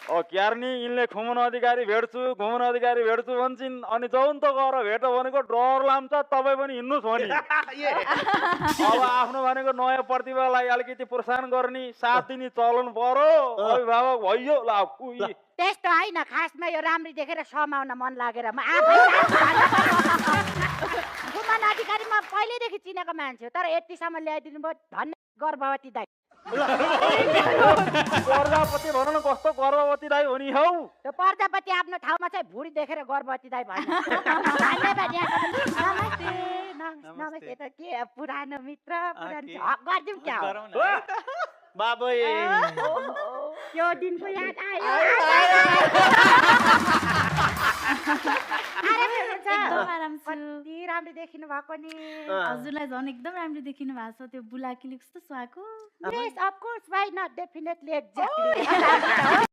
क्यार्नी यिनले खुमन अधिकारी भेट्छु भन्छन् अनि जौन त गएर भेट भनेको डर लाम्छ तपाईँ पनि हिँड्नुहोस् भनी अब आफ्नो भनेको नयाँ प्रतिभालाई अलिकति प्रोत्साहन गर्ने साथ दिने चलन पर्यो अभिभावक भइयो ल त्यस्तो होइन खासमा यो राम्री देखेर समाउन मन लागेर म आफै खुमन अधिकारी म पहिल्यैदेखि चिनेको मान्छे हो तर यतिसम्म ल्याइदिनु भयो धन्य गर्भवती दाइ प्रजापति भन न कस्तो गर्भवती दाइ हो नि हौ त्यो प्रजापति आफ्नो ठाउँमा चाहिँ भुडी देखेर गर्भवती दाइ भन्छ नमस्ते त के पुरानो मित्र गरिदिउँ क्या बाबु त्यो दिनको याद आयो कति राम्रो देखिनु भएको नि हजुरलाई झन् एकदम राम्रो देखिनु भएको छ त्यो बुलाकीले कस्तो सुहाएको Yes, of course, why not? Definitely, exactly.